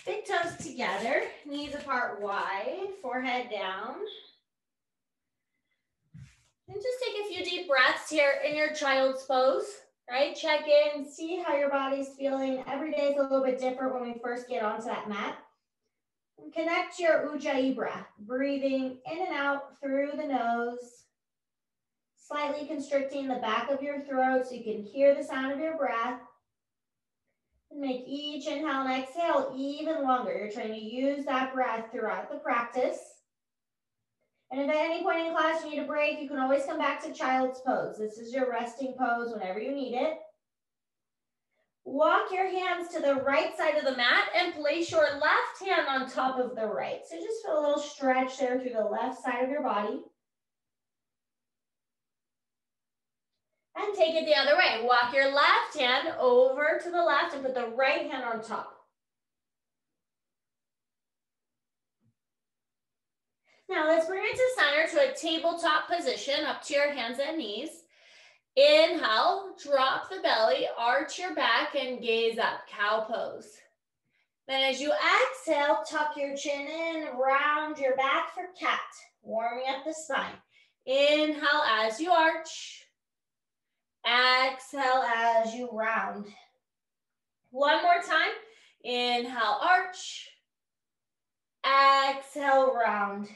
Big toes together, knees apart wide, forehead down. And just take a few deep breaths here in your child's pose, right? Check in, see how your body's feeling. Every day is a little bit different when we first get onto that mat. And connect to your Ujjayi breath, breathing in and out through the nose, slightly constricting the back of your throat so you can hear the sound of your breath. And make each inhale and exhale even longer. You're trying to use that breath throughout the practice. And if at any point in class you need a break, you can always come back to child's pose. This is your resting pose whenever you need it. Walk your hands to the right side of the mat and place your left hand on top of the right. So just feel a little stretch there through the left side of your body. And take it the other way. Walk your left hand over to the left and put the right hand on top. Now let's bring it to center to a tabletop position, up to your hands and knees. Inhale, drop the belly, arch your back and gaze up, cow pose. Then as you exhale, tuck your chin in, round your back for cat, warming up the spine. Inhale as you arch. Exhale as you round. One more time. Inhale, arch. Exhale, round.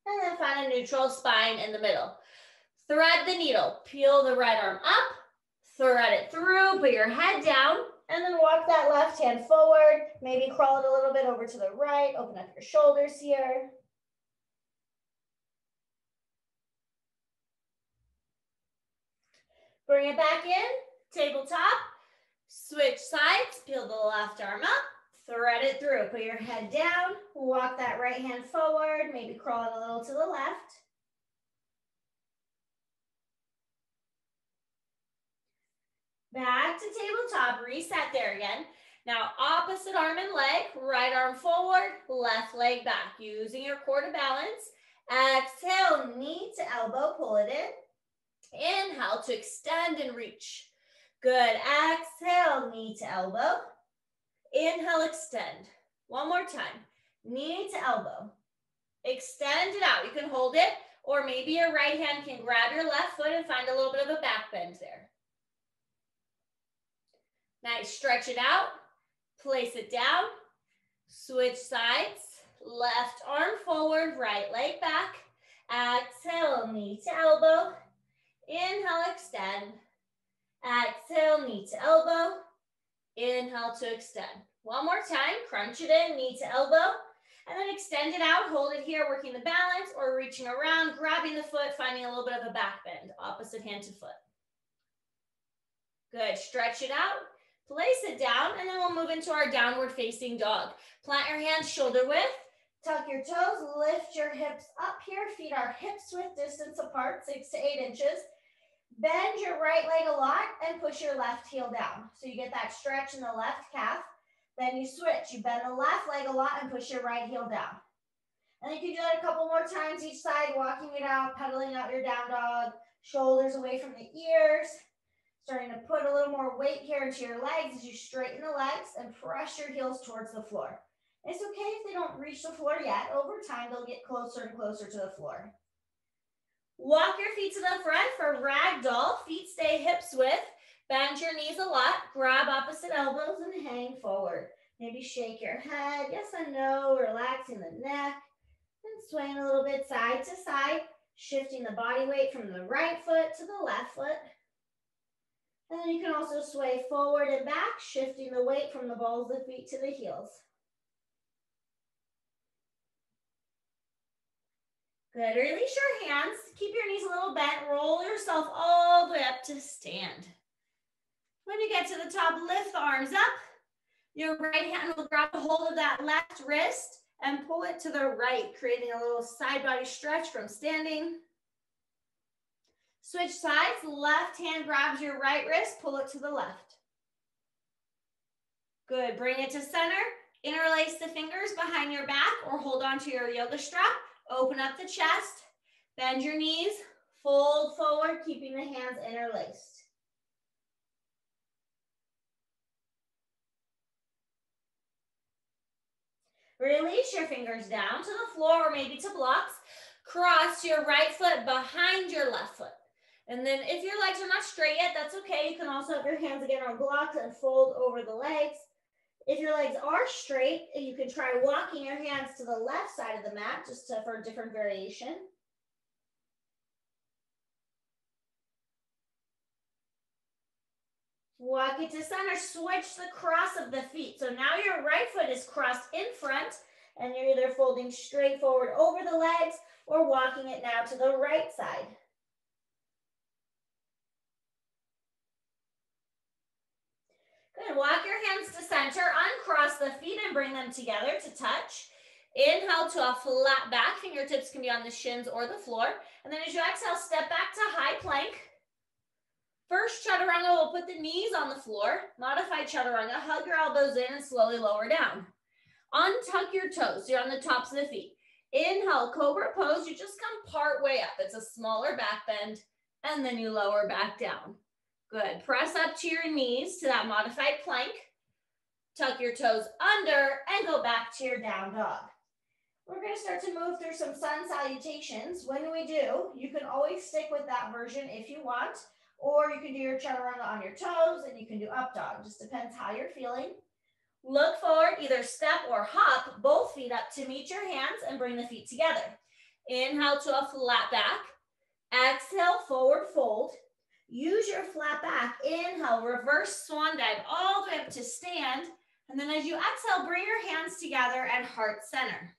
And then find a neutral spine in the middle. Thread the needle. Peel the right arm up. Thread it through. Put your head down. And then walk that left hand forward. Maybe crawl it a little bit over to the right. Open up your shoulders here. Bring it back in, tabletop, switch sides, peel the left arm up, thread it through, put your head down, walk that right hand forward, maybe crawl it a little to the left. Back to tabletop, reset there again. Now opposite arm and leg, right arm forward, left leg back, using your core to balance. Exhale, knee to elbow, pull it in. Inhale to extend and reach. Good. Exhale, knee to elbow. Inhale, extend. One more time. Knee to elbow. Extend it out. You can hold it, or maybe your right hand can grab your left foot and find a little bit of a back bend there. Nice. Stretch it out. Place it down. Switch sides. Left arm forward, right leg back. Exhale, knee to elbow. Inhale, extend. Exhale, knee to elbow. Inhale to extend. One more time, crunch it in, knee to elbow. And then extend it out, hold it here, working the balance or reaching around, grabbing the foot, finding a little bit of a back bend, opposite hand to foot. Good, stretch it out, place it down, and then we'll move into our downward facing dog. Plant your hands shoulder width, tuck your toes, lift your hips up here, feet are hips width distance apart, 6 to 8 inches. Bend your right leg a lot and push your left heel down. So you get that stretch in the left calf. Then you switch. You bend the left leg a lot and push your right heel down. And you can do that a couple more times each side, walking it out, pedaling out your down dog, shoulders away from the ears. Starting to put a little more weight here into your legs as you straighten the legs and press your heels towards the floor. It's okay if they don't reach the floor yet. Over time, they'll get closer and closer to the floor. Walk your feet to the front for ragdoll. Feet stay hips width. Bend your knees a lot. Grab opposite elbows and hang forward. Maybe shake your head. Yes and no. Relaxing the neck. And swaying a little bit side to side. Shifting the body weight from the right foot to the left foot. And then you can also sway forward and back, shifting the weight from the balls of the feet to the heels. Good, release your hands, keep your knees a little bent, roll yourself all the way up to stand. When you get to the top, lift the arms up. Your right hand will grab a hold of that left wrist and pull it to the right, creating a little side body stretch from standing. Switch sides, left hand grabs your right wrist, pull it to the left. Good, bring it to center, interlace the fingers behind your back or hold on to your yoga strap. Open up the chest, bend your knees, fold forward, keeping the hands interlaced. Release your fingers down to the floor or maybe to blocks. Cross your right foot behind your left foot. And then if your legs are not straight yet, that's okay. You can also have your hands again on blocks and fold over the legs. If your legs are straight, you can try walking your hands to the left side of the mat for a different variation. Walk it to center, switch the cross of the feet. So now your right foot is crossed in front and you're either folding straight forward over the legs or walking it now to the right side. Good, walk your hands to center, uncross the feet and bring them together to touch. Inhale to a flat back, fingertips can be on the shins or the floor. And then as you exhale, step back to high plank. First Chaturanga, we'll put the knees on the floor. Modified Chaturanga, hug your elbows in and slowly lower down. Untuck your toes, you're on the tops of the feet. Inhale, Cobra Pose, you just come part way up. It's a smaller back bend, and then you lower back down. Good, press up to your knees to that modified plank. Tuck your toes under and go back to your down dog. We're gonna start to move through some sun salutations. When we do, you can always stick with that version if you want, or you can do your Chaturanga on your toes and you can do up dog. Just depends how you're feeling. Look forward, either step or hop both feet up to meet your hands and bring the feet together. Inhale to a flat back. Exhale, forward fold. Use your flat back. Inhale, reverse swan dive all the way up to stand. And then as you exhale, bring your hands together and heart center.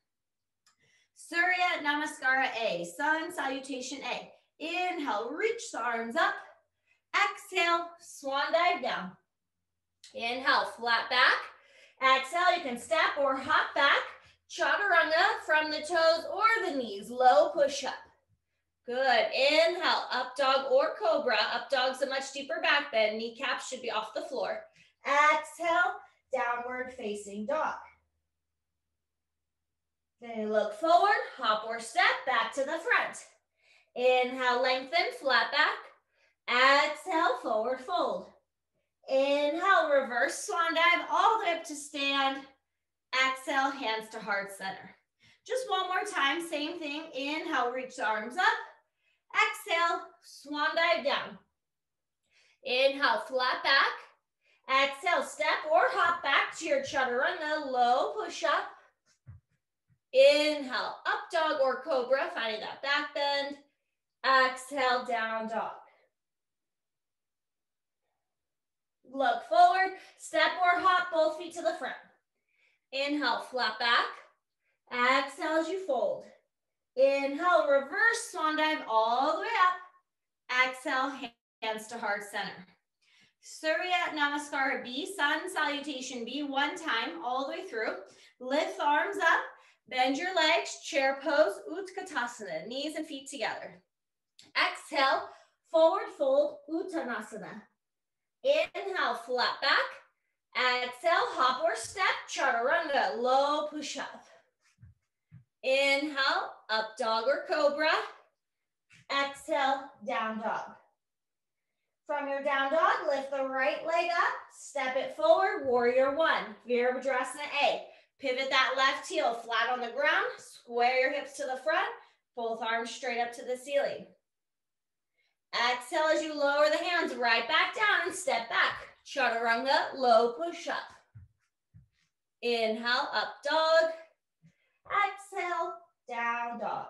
Surya Namaskara A, sun salutation A. Inhale, reach the arms up. Exhale, swan dive down. Inhale, flat back. Exhale, you can step or hop back. Chaturanga from the toes or the knees, low push up. Good, inhale, up dog or cobra. Up dog's a much deeper back bend. Kneecaps should be off the floor. Exhale, downward facing dog. Then you look forward, hop or step back to the front. Inhale, lengthen, flat back. Exhale, forward fold. Inhale, reverse swan dive all the way up to stand. Exhale, hands to heart center. Just one more time, same thing. Inhale, reach the arms up. Exhale, swan dive down. Inhale, flat back. Exhale, step or hop back to your Chaturanga, low push up. Inhale, up dog or cobra, finding that back bend. Exhale, down dog. Look forward, step or hop both feet to the front. Inhale, flat back. Exhale as you fold. Inhale, reverse swan dive all the way up. Exhale, hands to heart center. Surya Namaskara B, sun salutation B, one time all the way through. Lift the arms up, bend your legs, chair pose, Utkatasana, knees and feet together. Exhale, forward fold, Uttanasana. Inhale, flat back. Exhale, hop or step, Chaturanga, low push up. Inhale, up dog or cobra. Exhale, down dog. From your down dog, lift the right leg up, step it forward, warrior one, Virabhadrasana A. Pivot that left heel flat on the ground, square your hips to the front, both arms straight up to the ceiling. Exhale as you lower the hands right back down and step back. Chaturanga, low push up. Inhale, up dog. Exhale, down dog.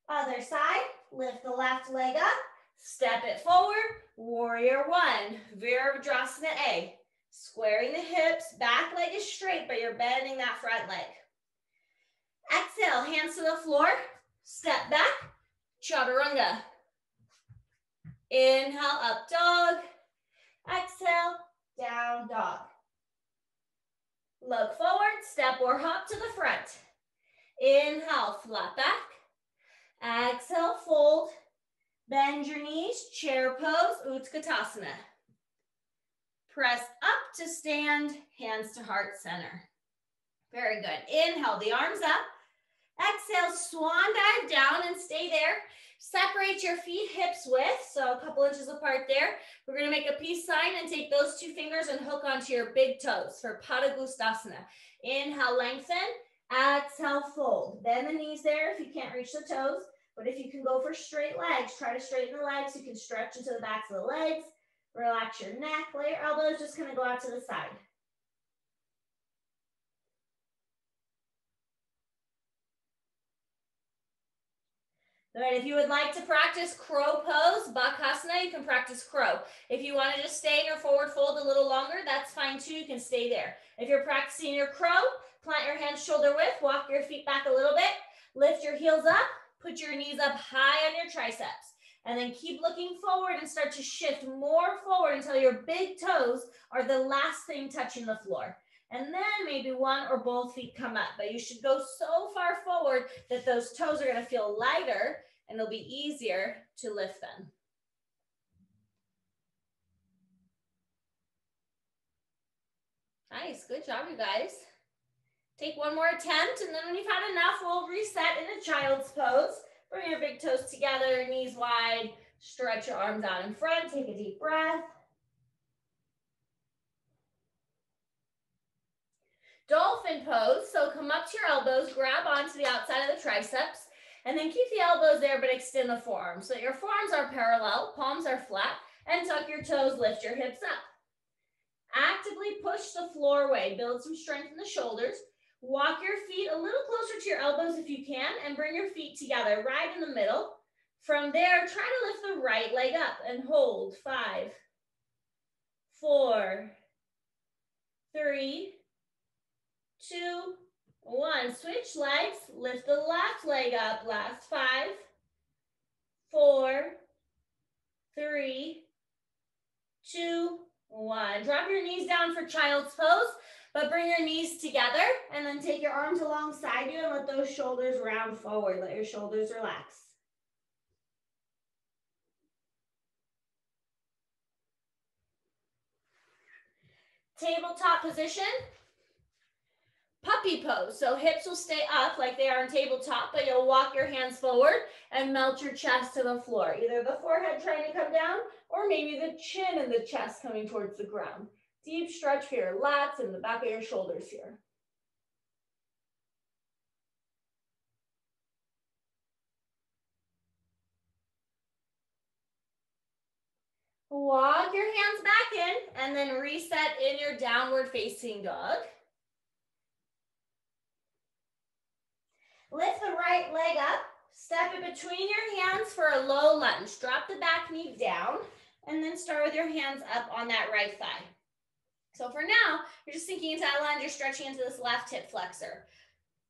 Other side, lift the left leg up, step it forward, warrior one, Virabhadrasana A. Squaring the hips, back leg is straight, but you're bending that front leg. Exhale, hands to the floor, step back, Chaturanga. Inhale, up dog. Exhale, down dog. Look forward, step or hop to the front. Inhale, flat back. Exhale, fold. Bend your knees, chair pose, Utkatasana. Press up to stand, hands to heart center. Very good. Inhale the arms up. Exhale, swan dive down and stay there. Separate your feet hips width, so a couple inches apart there. We're gonna make a peace sign and take those two fingers and hook onto your big toes for Padangusthasana. Inhale, lengthen. Exhale, fold. Bend the knees there if you can't reach the toes, but if you can go for straight legs, try to straighten the legs. You can stretch into the backs of the legs. Relax your neck. Let your elbows just kind of go out to the side. All right, if you would like to practice crow pose, Bakasana, you can practice crow. If you want to just stay in your forward fold a little longer, that's fine too. You can stay there. If you're practicing your crow, plant your hands shoulder width, walk your feet back a little bit, lift your heels up, put your knees up high on your triceps, and then keep looking forward and start to shift more forward until your big toes are the last thing touching the floor. And then maybe one or both feet come up, but you should go so far forward that those toes are gonna feel lighter and it'll be easier to lift them. Nice, good job, you guys. Take one more attempt, and then when you've had enough, we'll reset into child's pose. Bring your big toes together, knees wide, stretch your arms out in front, take a deep breath. Dolphin pose, so come up to your elbows, grab onto the outside of the triceps, and then keep the elbows there, but extend the forearms. So your forearms are parallel, palms are flat, and tuck your toes, lift your hips up. Actively push the floor away, build some strength in the shoulders. Walk your feet a little closer to your elbows if you can, and bring your feet together right in the middle. From there, try to lift the right leg up and hold. 5, 4, 3, 2, 1. Switch legs. Lift the left leg up. Last 5, 4, 3, 2, 1. Drop your knees down for child's pose, but bring your knees together and then take your arms alongside you and let those shoulders round forward. Let your shoulders relax. Tabletop position. Puppy pose, so hips will stay up like they are in tabletop, but you'll walk your hands forward and melt your chest to the floor. Either the forehead trying to come down, or maybe the chin and the chest coming towards the ground. Deep stretch for your lats and the back of your shoulders here. Walk your hands back in, and then reset in your downward facing dog. Lift the right leg up, step it between your hands for a low lunge. Drop the back knee down, and then start with your hands up on that right thigh. So for now, you're just sinking into that lunge, you're stretching into this left hip flexor.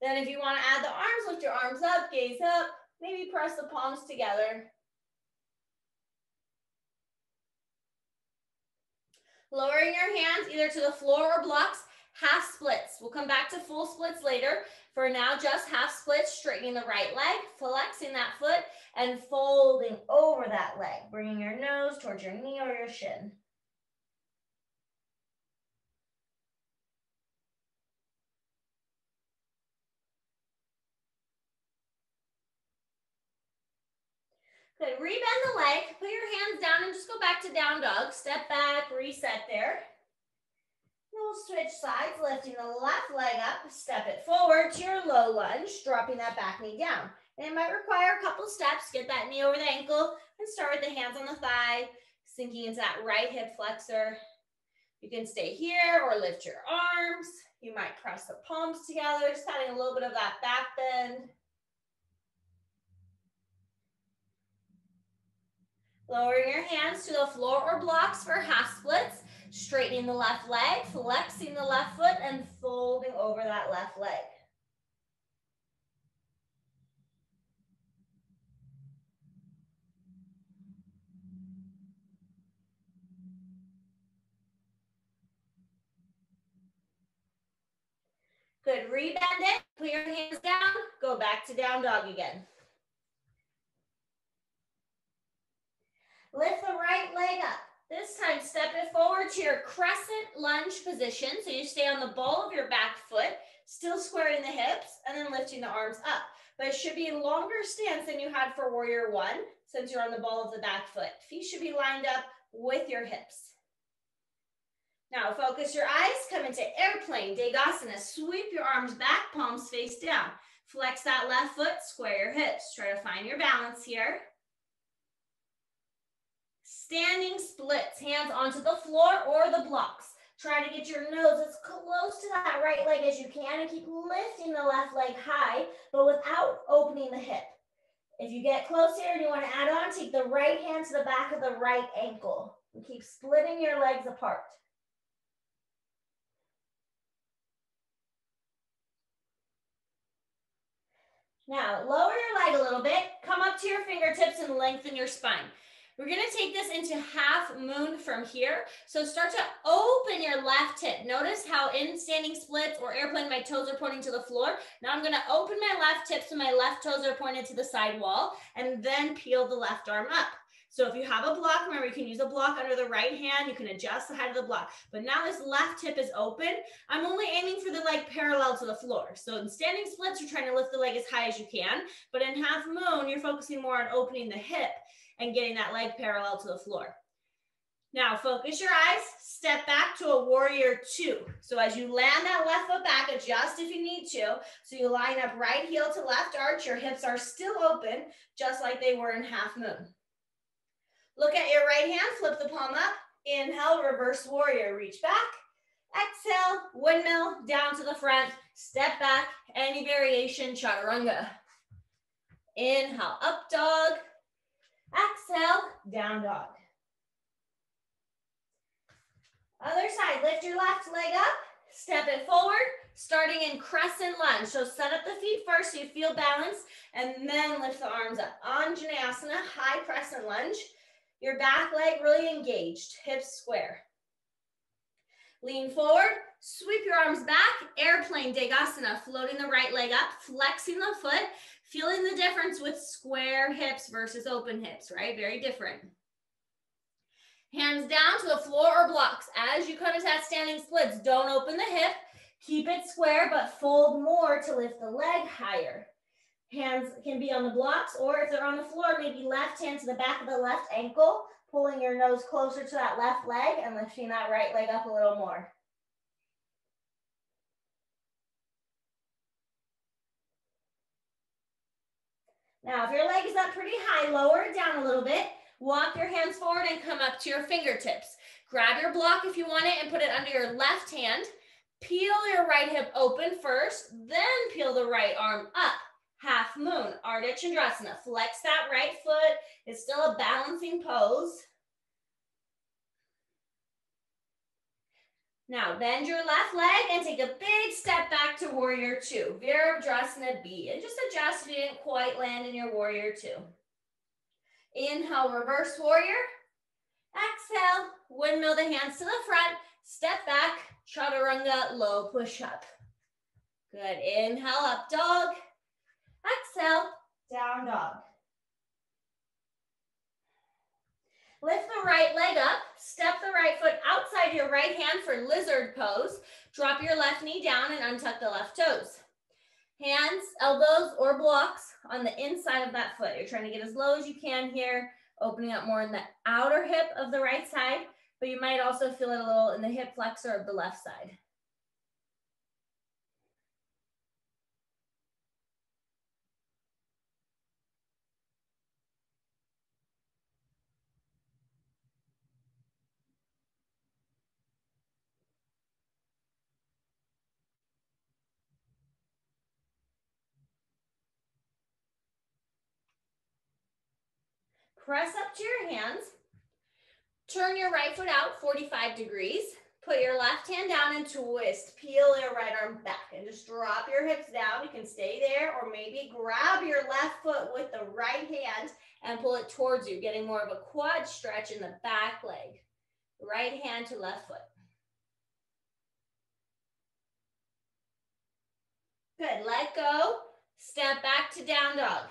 Then if you want to add the arms, lift your arms up, gaze up, maybe press the palms together. Lowering your hands either to the floor or blocks, half splits. We'll come back to full splits later. For now, just half splits, straightening the right leg, flexing that foot, and folding over that leg, bringing your nose towards your knee or your shin. Good, rebend the leg, put your hands down and just go back to down dog. Step back, reset there. We'll switch sides, lifting the left leg up, step it forward to your low lunge, dropping that back knee down. And it might require a couple steps, get that knee over the ankle, and start with the hands on the thigh, sinking into that right hip flexor. You can stay here or lift your arms. You might press the palms together, just adding a little bit of that back bend. Lowering your hands to the floor or blocks for half splits, straightening the left leg, flexing the left foot, and folding over that left leg. Good, rebend it, put your hands down, go back to down dog again. Lift the right leg up. This time, step it forward to your crescent lunge position. So you stay on the ball of your back foot, still squaring the hips, and then lifting the arms up. but it should be a longer stance than you had for warrior one, since you're on the ball of the back foot. Feet should be lined up with your hips. Now focus your eyes, come into airplane, Degasana. Sweep your arms back, palms face down. Flex that left foot, square your hips. Try to find your balance here. Standing splits, hands onto the floor or the blocks. Try to get your nose as close to that right leg as you can and keep lifting the left leg high, but without opening the hip. If you get close here and you want to add on, take the right hand to the back of the right ankle and keep splitting your legs apart. Now, lower your leg a little bit, come up to your fingertips and lengthen your spine. We're gonna take this into half moon from here. So start to open your left hip. Notice how in standing splits or airplane, my toes are pointing to the floor. Now I'm gonna open my left hip so my left toes are pointed to the side wall and then peel the left arm up. So if you have a block, remember you can use a block under the right hand, you can adjust the height of the block. But now this left hip is open. I'm only aiming for the leg parallel to the floor. So in standing splits, you're trying to lift the leg as high as you can. But in half moon, you're focusing more on opening the hip and getting that leg parallel to the floor. Now focus your eyes, step back to a warrior two. So as you land that left foot back, adjust if you need to. So you line up right heel to left arch, your hips are still open, just like they were in half moon. Look at your right hand, flip the palm up, inhale, reverse warrior, reach back. Exhale, windmill, down to the front, step back, any variation, chaturanga. Inhale, up dog. Exhale, down dog. Other side, lift your left leg up, step it forward, starting in crescent lunge. So set up the feet first so you feel balance, and then lift the arms up. Untitled, high crescent lunge. Your back leg really engaged, hips square. Lean forward, sweep your arms back, airplane, Degasana, floating the right leg up, flexing the foot, feeling the difference with square hips versus open hips, right? Very different. Hands down to the floor or blocks. As you come into that standing splits, don't open the hip, keep it square, but fold more to lift the leg higher. Hands can be on the blocks, or if they're on the floor, maybe left hand to the back of the left ankle, pulling your nose closer to that left leg and lifting that right leg up a little more. Now, if your leg is up pretty high, lower it down a little bit. Walk your hands forward and come up to your fingertips. Grab your block if you want it and put it under your left hand. Peel your right hip open first, then peel the right arm up. Half moon, Ardha Chandrasana. Flex that right foot. It's still a balancing pose. Now bend your left leg and take a big step back to warrior two. Virabhadrasana B. And just adjust if you didn't quite land in your warrior two. Inhale, reverse warrior. Exhale, windmill the hands to the front. Step back, chaturanga, low push up. Good. Inhale, up dog. Exhale, down dog. Lift the right leg up, step the right foot outside your right hand for lizard pose. Drop your left knee down and untuck the left toes. Hands, elbows, or blocks on the inside of that foot. You're trying to get as low as you can here, opening up more in the outer hip of the right side, but you might also feel it a little in the hip flexor of the left side. Press up to your hands. Turn your right foot out 45 degrees. Put your left hand down and twist. Peel your right arm back and just drop your hips down. You can stay there or maybe grab your left foot with the right hand and pull it towards you, getting more of a quad stretch in the back leg. Right hand to left foot. Good. Let go. Step back to down dog.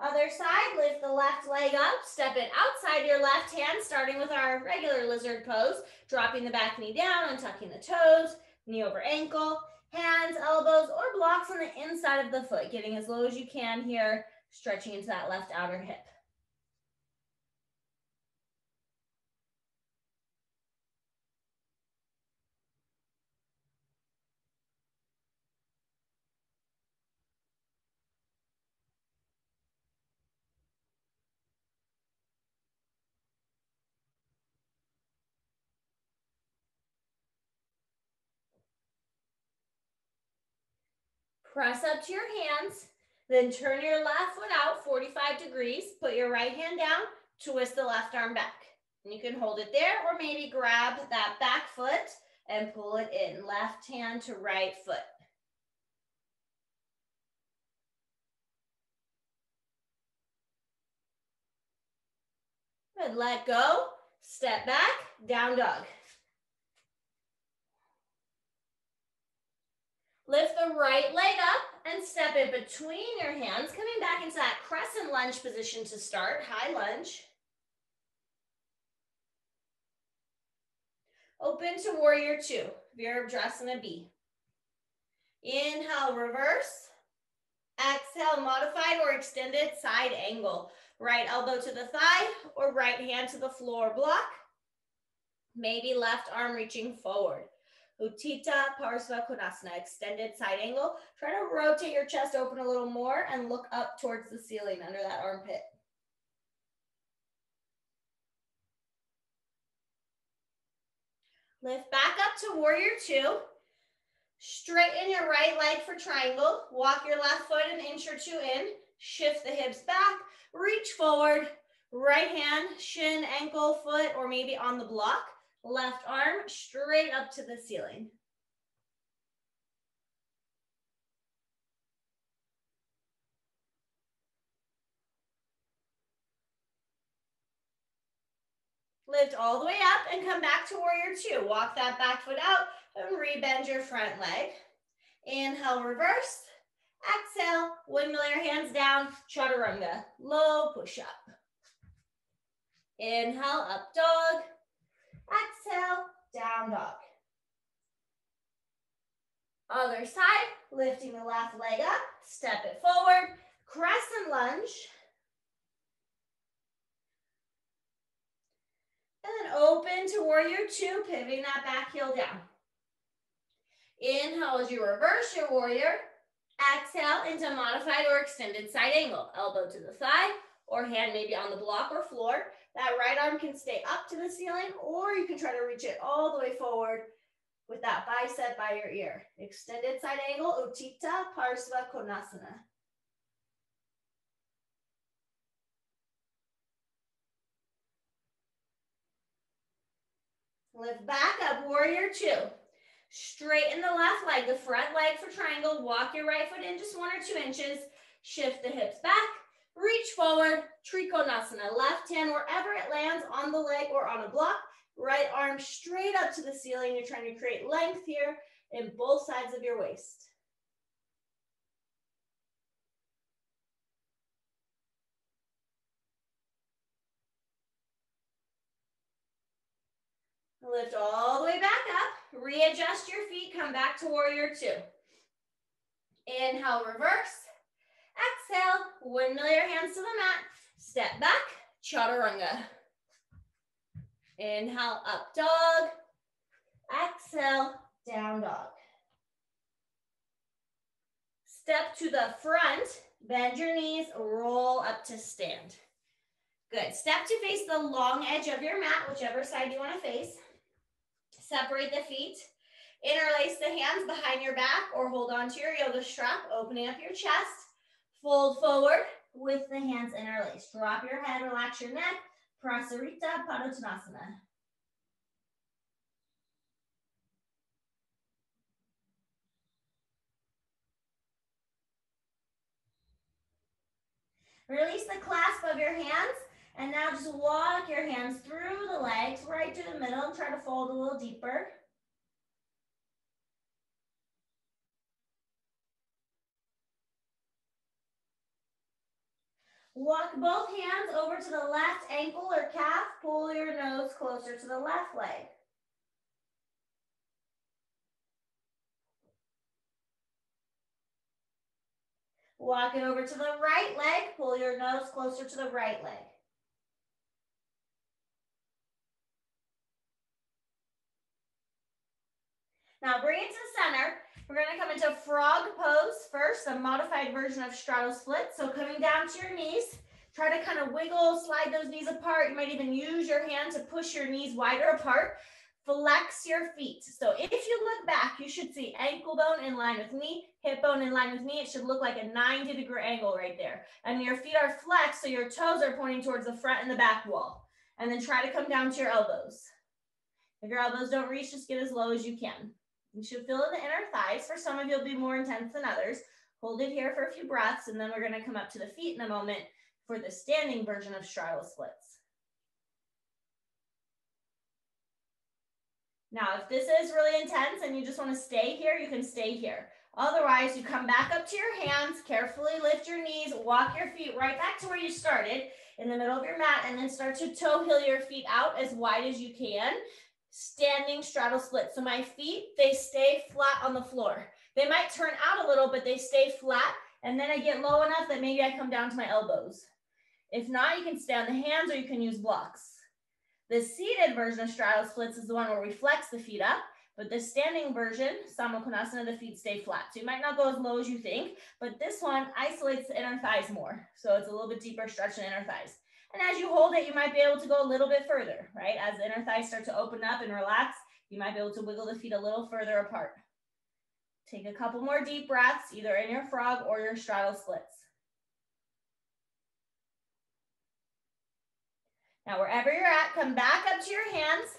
Other side, lift the left leg up, step it outside your left hand, starting with our regular lizard pose, dropping the back knee down, untucking the toes, knee over ankle, Hands, elbows, or blocks on the inside of the foot, getting as low as you can here, stretching into that left outer hip. Press up to your hands, then turn your left foot out 45 degrees. Put your right hand down, twist the left arm back. And you can hold it there or maybe grab that back foot and pull it in. Left hand to right foot. Good, let go, step back, down dog. Lift the right leg up and step in between your hands, coming back into that crescent lunge position to start, high lunge. Open to warrior two, Virabhadrasana B. Inhale, reverse. Exhale, modified or extended side angle. Right elbow to the thigh or right hand to the floor block. Maybe left arm reaching forward. Utthita Konasana, extended side angle. Try to rotate your chest open a little more and look up towards the ceiling under that armpit. Lift back up to warrior two. Straighten your right leg for triangle. Walk your left foot an inch or two in. Shift the hips back. Reach forward. Right hand, shin, ankle, foot, or maybe on the block. Left arm straight up to the ceiling. Lift all the way up and come back to warrior two. Walk that back foot out and rebend your front leg. Inhale, reverse. Exhale, windmill your hands down, Chaturanga, low push-up. Inhale, up dog. Exhale, down dog. Other side, lifting the left leg up, step it forward, crescent lunge. And then open to warrior two, pivoting that back heel down. Inhale as you reverse your warrior. Exhale into modified or extended side angle. Elbow to the thigh or hand maybe on the block or floor. That right arm can stay up to the ceiling or you can try to reach it all the way forward with that bicep by your ear. Extended side angle, Utthita Konasana. Lift back up, warrior two. Straighten the left leg, the front leg for triangle. Walk your right foot in just 1 or 2 inches. Shift the hips back. Reach forward, Trikonasana. Left hand wherever it lands, on the leg or on a block. Right arm straight up to the ceiling. You're trying to create length here in both sides of your waist. Lift all the way back up. Readjust your feet. Come back to warrior two. Inhale, reverse. Exhale, windmill your hands to the mat. Step back, Chaturanga. Inhale, up dog. Exhale, down dog. Step to the front, bend your knees, roll up to stand. Good. Step to face the long edge of your mat, whichever side you want to face. Separate the feet. Interlace the hands behind your back or hold on to your yoga strap, opening up your chest. Fold forward with the hands interlaced. Drop your head, relax your neck. Prasarita Padottanasana. Release the clasp of your hands. And now just walk your hands through the legs, right to the middle, and try to fold a little deeper. Walk both hands over to the left ankle or calf. Pull your nose closer to the left leg. Walk it over to the right leg. Pull your nose closer to the right leg. Now bring it to the center. We're going to come into frog pose first, a modified version of straddle split. So coming down to your knees, try to kind of wiggle, slide those knees apart. You might even use your hand to push your knees wider apart. Flex your feet. So if you look back, you should see ankle bone in line with knee, hip bone in line with knee. It should look like a 90-degree angle right there. And your feet are flexed, so your toes are pointing towards the front and the back wall. And then try to come down to your elbows. If your elbows don't reach, just get as low as you can. You should feel the inner thighs. For some of you, it'll be more intense than others. Hold it here for a few breaths, and then we're going to come up to the feet in a moment for the standing version of straddle splits. Now, if this is really intense and you just want to stay here, you can stay here. Otherwise, you come back up to your hands, carefully lift your knees, walk your feet right back to where you started in the middle of your mat, and then start to toe heel your feet out as wide as you can. Standing straddle split. So my feet, they stay flat on the floor. They might turn out a little, but they stay flat. And then I get low enough that maybe I come down to my elbows. If not, you can stay on the hands or you can use blocks. The seated version of straddle splits is the one where we flex the feet up, but the standing version, Untitled, the feet stay flat. So you might not go as low as you think, but this one isolates the inner thighs more. So it's a little bit deeper stretch in the inner thighs. And as you hold it, you might be able to go a little bit further, right? As the inner thighs start to open up and relax, you might be able to wiggle the feet a little further apart. Take a couple more deep breaths, either in your frog or your straddle splits. Now, wherever you're at, come back up to your hands.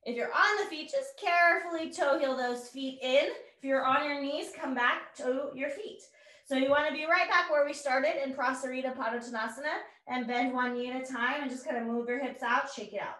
If you're on the feet, just carefully toe heel those feet in. If you're on your knees, come back to your feet. So you want to be right back where we started in Prasarita Padottanasana and bend one knee at a time and just kind of move your hips out, shake it out.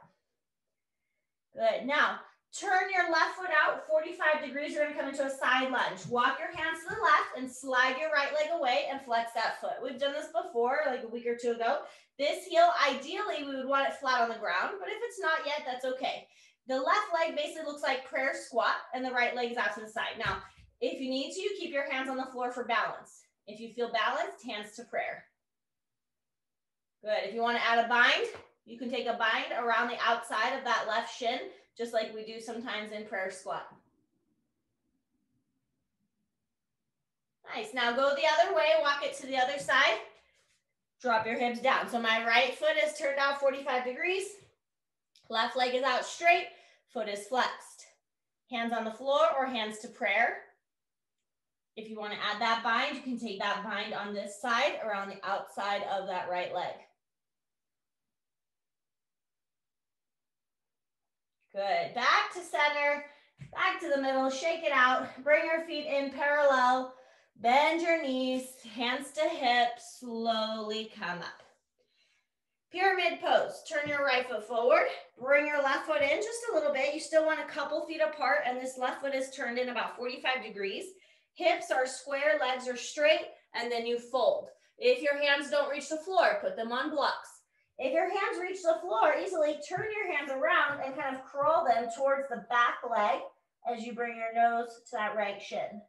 Good. Now, turn your left foot out 45 degrees. You're going to come into a side lunge. Walk your hands to the left and slide your right leg away and flex that foot. We've done this before, like a week or two ago. This heel, ideally, we would want it flat on the ground, but if it's not yet, that's okay. The left leg basically looks like prayer squat, and the right leg is out to the side. Now, if you need to, keep your hands on the floor for balance. If you feel balanced, hands to prayer. Good. If you want to add a bind, you can take a bind around the outside of that left shin, just like we do sometimes in prayer squat. Nice. Now go the other way, walk it to the other side. Drop your hips down. So my right foot is turned out 45 degrees. Left leg is out straight. Foot is flexed. Hands on the floor or hands to prayer. If you want to add that bind, you can take that bind on this side around the outside of that right leg. Good. Back to center, back to the middle, shake it out. Bring your feet in parallel. Bend your knees, hands to hips, slowly come up. Pyramid pose. Turn your right foot forward. Bring your left foot in just a little bit. You still want a couple feet apart, and this left foot is turned in about 45 degrees. Hips are square, legs are straight, and then you fold. If your hands don't reach the floor, put them on blocks. If your hands reach the floor easily, turn your hands around and kind of curl them towards the back leg as you bring your nose to that right shin.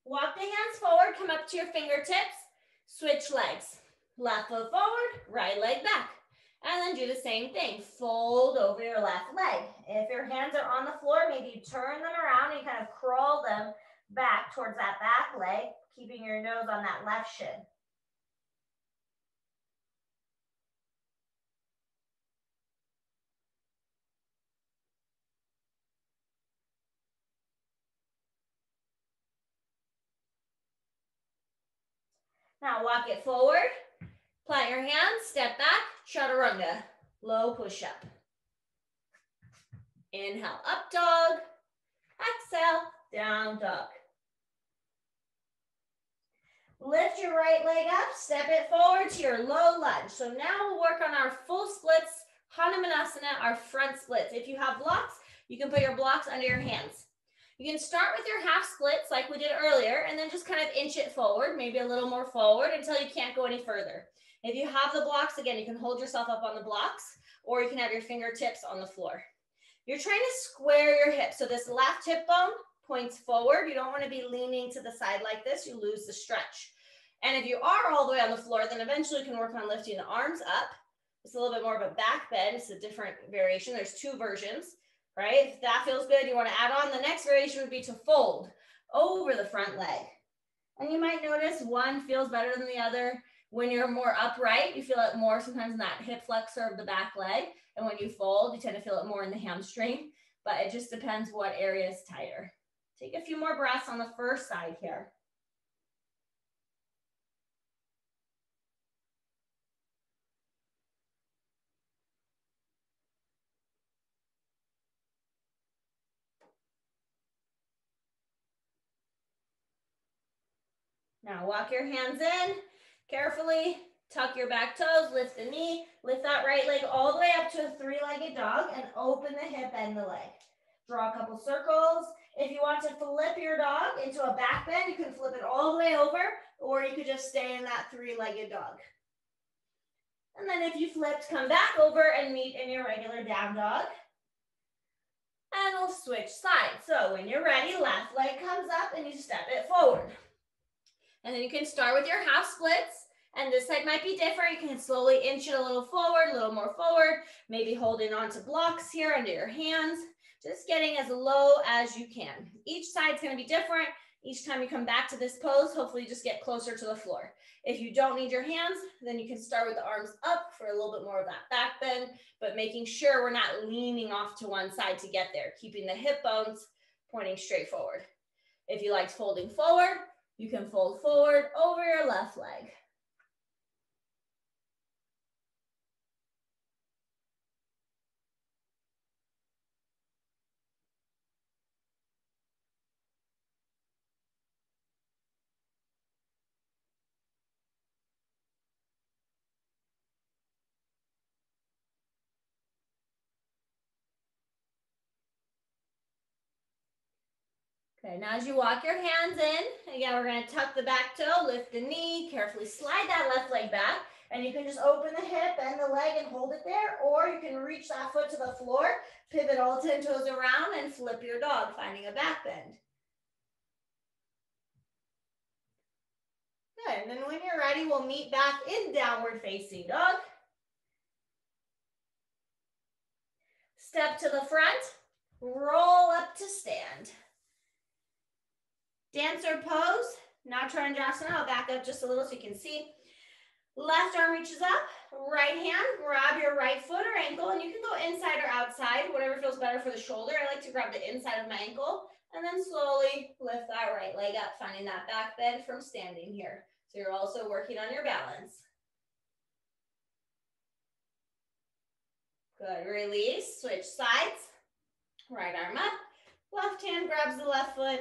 Walk the hands forward, come up to your fingertips, switch legs. Left foot forward, right leg back. And then do the same thing. Fold over your left leg. If your hands are on the floor, maybe you turn them around and you kind of curl them back towards that back leg, keeping your nose on that left shin. Now walk it forward, plant your hands, step back, Chaturanga, low push-up. Inhale, up dog, exhale, down dog. Lift your right leg up, step it forward to your low lunge. So now we'll work on our full splits, Hanumanasana, our front splits. If you have blocks, you can put your blocks under your hands. You can start with your half splits like we did earlier, and then just kind of inch it forward, maybe a little more forward until you can't go any further. If you have the blocks, again, you can hold yourself up on the blocks, or you can have your fingertips on the floor. You're trying to square your hips. So this left hip bone points forward. You don't want to be leaning to the side like this. You lose the stretch. And if you are all the way on the floor, then eventually you can work on lifting the arms up. It's a little bit more of a back bend. It's a different variation. There's two versions, right? If that feels good, you want to add on. The next variation would be to fold over the front leg. And you might notice one feels better than the other. When you're more upright, you feel it more sometimes in that hip flexor of the back leg. And when you fold, you tend to feel it more in the hamstring. But it just depends what area is tighter. Take a few more breaths on the first side here. Now walk your hands in carefully, tuck your back toes, lift the knee, lift that right leg all the way up to a three-legged dog and open the hip and the leg. Draw a couple circles. If you want to flip your dog into a back bend, you can flip it all the way over, or you could just stay in that three-legged dog. And then if you flipped, come back over and meet in your regular down dog. And we'll switch sides. So when you're ready, left leg comes up and you step it forward. And then you can start with your half splits. And this side might be different. You can slowly inch it a little forward, a little more forward, maybe holding on to blocks here under your hands, just getting as low as you can. Each side's going to be different. Each time you come back to this pose, hopefully you just get closer to the floor. If you don't need your hands, then you can start with the arms up for a little bit more of that back bend, but making sure we're not leaning off to one side to get there, keeping the hip bones pointing straight forward. If you liked folding forward, you can fold forward over your left leg. Okay, now as you walk your hands in, again, we're going to tuck the back toe, lift the knee, carefully slide that left leg back, and you can just open the hip and the leg and hold it there, or you can reach that foot to the floor, pivot all 10 toes around, and flip your dog, finding a back bend. Good, and then when you're ready, we'll meet back in downward facing dog. Step to the front, roll up to stand. Dancer pose, Chaturanga. I'll back up just a little so you can see. Left arm reaches up, right hand, grab your right foot or ankle, and you can go inside or outside, whatever feels better for the shoulder. I like to grab the inside of my ankle, and then slowly lift that right leg up, finding that back bend from standing here. So you're also working on your balance. Good, release, switch sides. Right arm up, left hand grabs the left foot,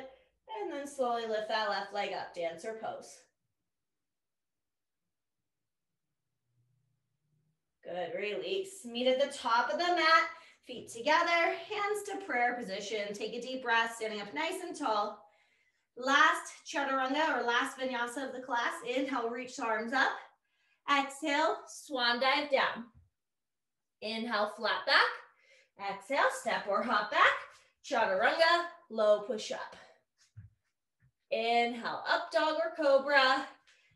and then slowly lift that left leg up, dancer pose. Good, release. Meet at the top of the mat, feet together, hands to prayer position. Take a deep breath, standing up nice and tall. Last Chaturanga or last vinyasa of the class. Inhale, reach arms up. Exhale, swan dive down. Inhale, flat back. Exhale, step or hop back. Chaturanga, low push up. Inhale, up dog or cobra.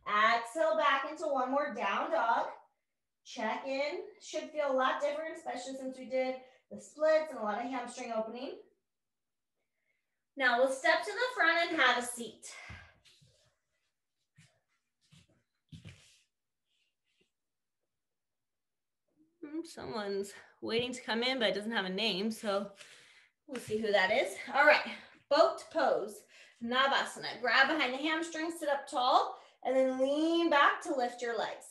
Exhale, back into one more down dog. Check in. Should feel a lot different, especially since we did the splits and a lot of hamstring opening. Now we'll step to the front and have a seat. Someone's waiting to come in, but it doesn't have a name, so we'll see who that is. All right, boat pose. Namaskara. Grab behind the hamstrings, sit up tall, and then lean back to lift your legs.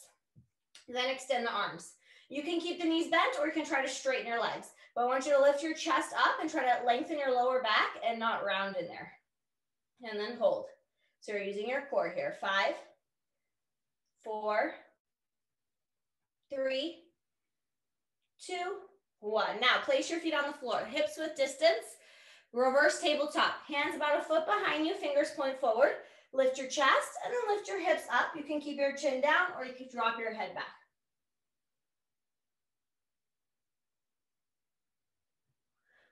Then extend the arms. You can keep the knees bent or you can try to straighten your legs. But I want you to lift your chest up and try to lengthen your lower back and not round in there. And then hold. So you're using your core here. 5, 4, 3, 2, 1. Now place your feet on the floor. Hips width distance. Reverse tabletop. Hands about a foot behind you, fingers point forward. Lift your chest and then lift your hips up. You can keep your chin down or you can drop your head back.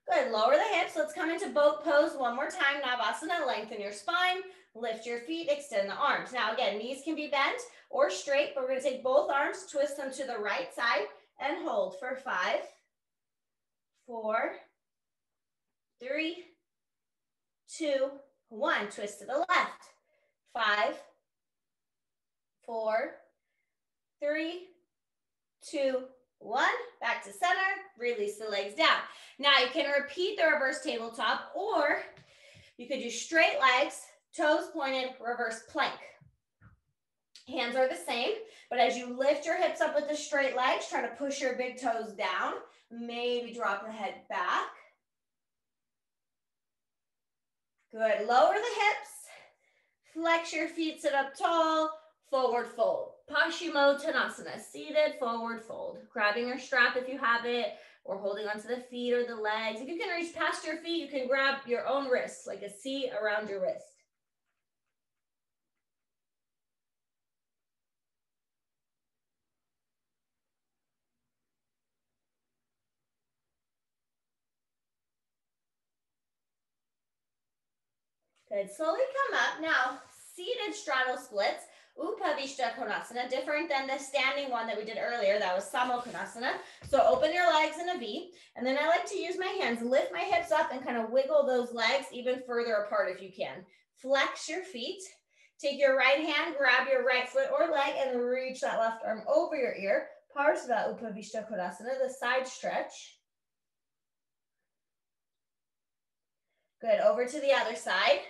Good, lower the hips. Let's come into boat pose one more time. Navasana, lengthen your spine, lift your feet, extend the arms. Now again, knees can be bent or straight, but we're gonna take both arms, twist them to the right side and hold for 5, 4, 3, 2, 1. Twist to the left. 5, 4, 3, 2, 1. Back to center. Release the legs down. Now you can repeat the reverse tabletop, or you could do straight legs, toes pointed, reverse plank. Hands are the same, but as you lift your hips up with the straight legs, try to push your big toes down. Maybe drop the head back. Good. Lower the hips. Flex your feet, sit up tall. Forward fold. Paschimottanasana. Seated, forward fold. Grabbing your strap if you have it, or holding onto the feet or the legs. If you can reach past your feet, you can grab your own wrists, like a C around your wrist. Good. Slowly come up. Now, seated straddle splits. Utkatasana, different than the standing one that we did earlier. That was Samokhanasana. So open your legs in a V. And then I like to use my hands, lift my hips up and kind of wiggle those legs even further apart if you can. Flex your feet. Take your right hand, grab your right foot or leg, and reach that left arm over your ear. Parsva Upavishtakonasana, the side stretch. Good. Over to the other side.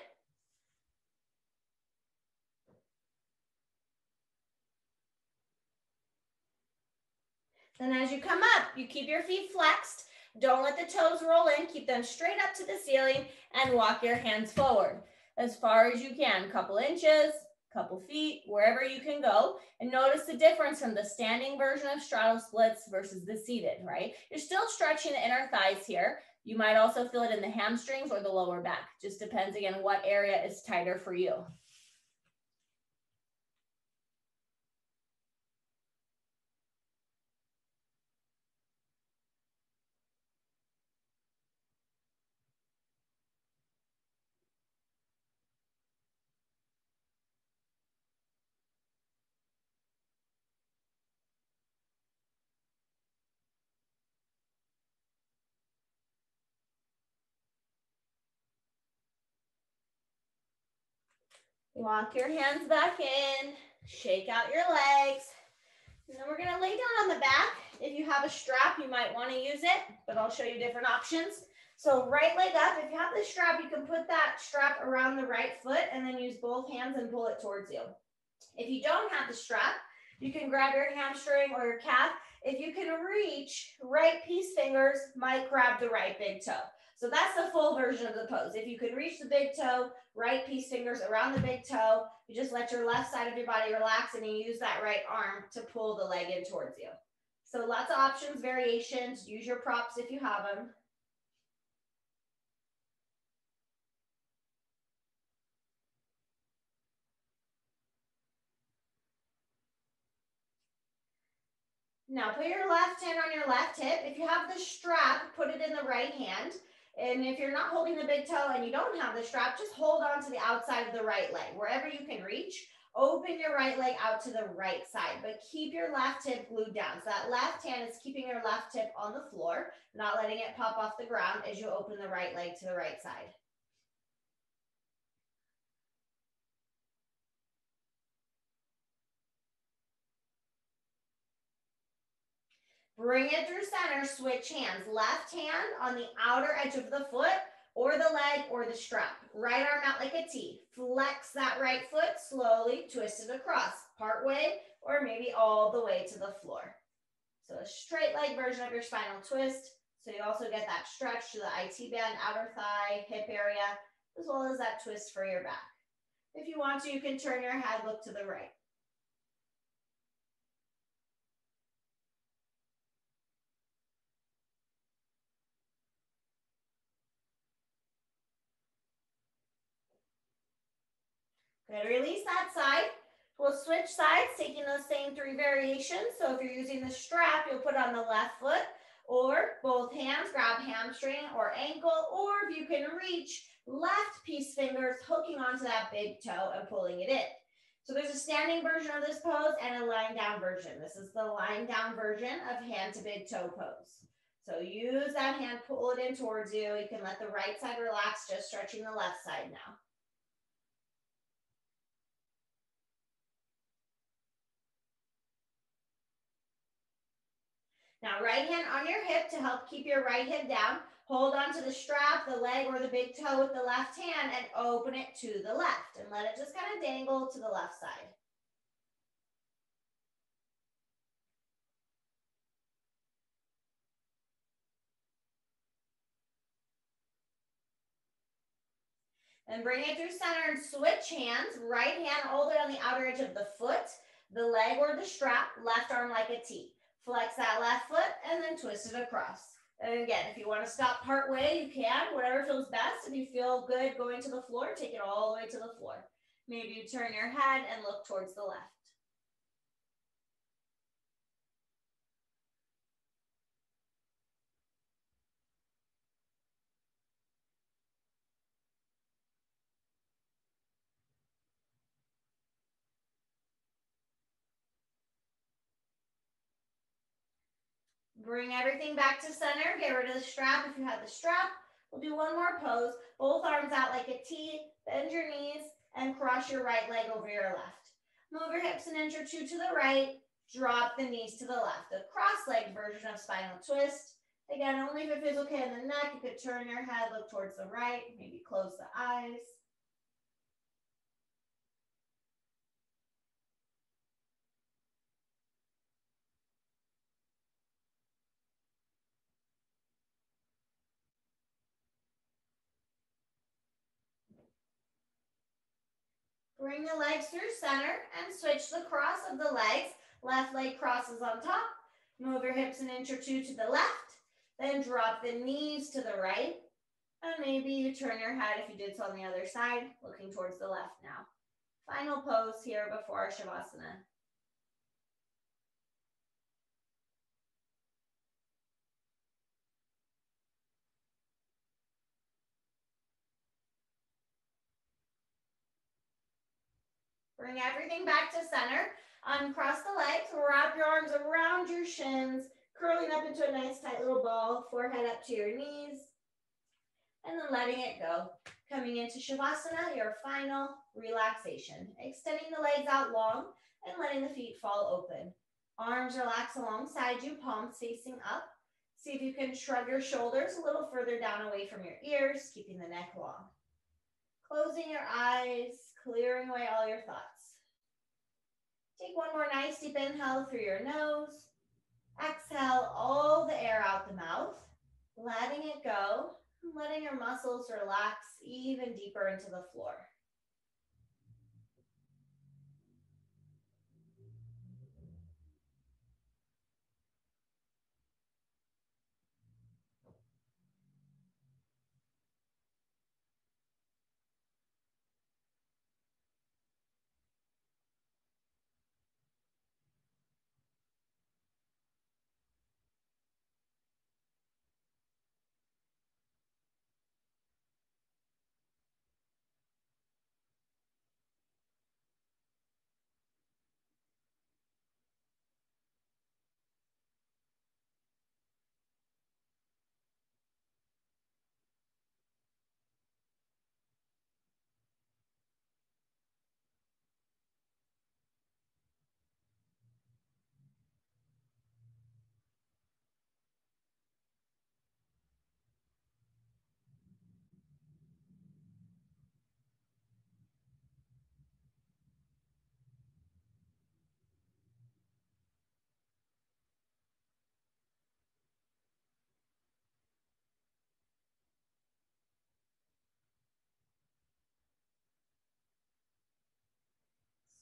Then as you come up, you keep your feet flexed. Don't let the toes roll in. Keep them straight up to the ceiling and walk your hands forward as far as you can. Couple inches, couple feet, wherever you can go. And notice the difference from the standing version of straddle splits versus the seated, right? You're still stretching the inner thighs here. You might also feel it in the hamstrings or the lower back. Just depends, again, what area is tighter for you. Walk your hands back in, shake out your legs. And then we're gonna lay down on the back. If you have a strap, you might wanna use it, but I'll show you different options. So right leg up, if you have the strap, you can put that strap around the right foot and then use both hands and pull it towards you. If you don't have the strap, you can grab your hamstring or your calf. If you can reach, right peace fingers might grab the right big toe. So that's the full version of the pose. If you can reach the big toe, right peace fingers around the big toe, you just let your left side of your body relax and you use that right arm to pull the leg in towards you. So lots of options, variations. Use your props if you have them. Now put your left hand on your left hip. If you have the strap, put it in the right hand. And if you're not holding the big toe and you don't have the strap, just hold on to the outside of the right leg, wherever you can reach. Open your right leg out to the right side, but keep your left hip glued down. So that left hand is keeping your left hip on the floor, not letting it pop off the ground as you open the right leg to the right side. Bring it through center, switch hands. Left hand on the outer edge of the foot or the leg or the strap. Right arm out like a T. Flex that right foot, slowly twist it across, part way or maybe all the way to the floor. So a straight leg version of your spinal twist. So you also get that stretch to the IT band, outer thigh, hip area, as well as that twist for your back. If you want to, you can turn your head, look to the right. Good, release that side. We'll switch sides, taking those same 3 variations. So if you're using the strap, you'll put on the left foot, or both hands, grab hamstring or ankle, or if you can reach, left peace fingers hooking onto that big toe and pulling it in. So there's a standing version of this pose and a lying down version. This is the lying down version of hand to big toe pose. So use that hand, pull it in towards you. You can let the right side relax, just stretching the left side now. Now, right hand on your hip to help keep your right hip down. Hold onto the strap, the leg, or the big toe with the left hand and open it to the left. And let it just kind of dangle to the left side. And bring it through center and switch hands. Right hand all the way on the outer edge of the foot, the leg or the strap, left arm like a T. Flex that left foot and then twist it across. And again, if you want to stop part way, you can, whatever feels best. If you feel good going to the floor, take it all the way to the floor. Maybe you turn your head and look towards the left. Bring everything back to center. Get rid of the strap if you have the strap. We'll do one more pose. Both arms out like a T. Bend your knees and cross your right leg over your left. Move your hips an inch or two to the right. Drop the knees to the left. The cross-legged version of spinal twist. Again, only if it feels okay in the neck. You could turn your head, look towards the right, maybe close the eyes. Bring the legs through center and switch the cross of the legs. Left leg crosses on top. Move your hips an inch or two to the left. Then drop the knees to the right. And maybe you turn your head if you did so on the other side, looking towards the left now. Final pose here before our Shavasana. Bring everything back to center. Uncross the legs, wrap your arms around your shins, curling up into a nice tight little ball, forehead up to your knees, and then letting it go. Coming into Shavasana, your final relaxation. Extending the legs out long and letting the feet fall open. Arms relax alongside you, palms facing up. See if you can shrug your shoulders a little further down away from your ears, keeping the neck long. Closing your eyes, clearing away all your thoughts. Take one more nice deep inhale through your nose. Exhale all the air out the mouth, letting it go, letting your muscles relax even deeper into the floor.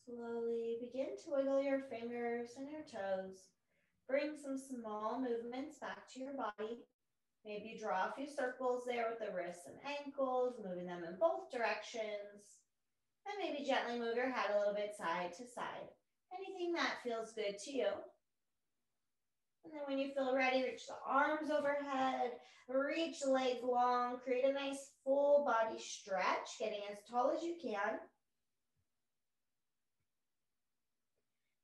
Slowly begin to wiggle your fingers and your toes. Bring some small movements back to your body. Maybe draw a few circles there with the wrists and ankles, moving them in both directions. And maybe gently move your head a little bit side to side. Anything that feels good to you. And then when you feel ready, reach the arms overhead, reach the legs long, create a nice full body stretch, getting as tall as you can.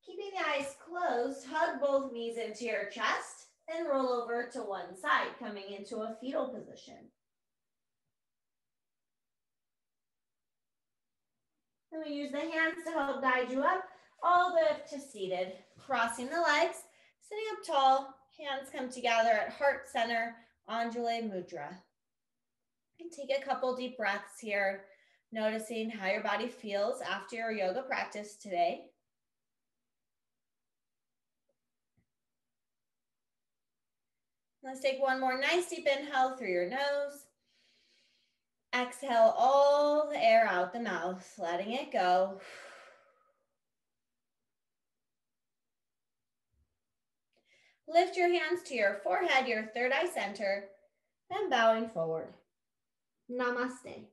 Keeping the eyes closed, hug both knees into your chest and roll over to one side, coming into a fetal position. And we use the hands to help guide you up all the way up to seated, crossing the legs, sitting up tall, hands come together at heart center, Anjali Mudra. And take a couple deep breaths here, noticing how your body feels after your yoga practice today. Let's take one more nice deep inhale through your nose. Exhale all the air out the mouth, letting it go. Lift your hands to your forehead, your third eye center, and bowing forward. Namaste.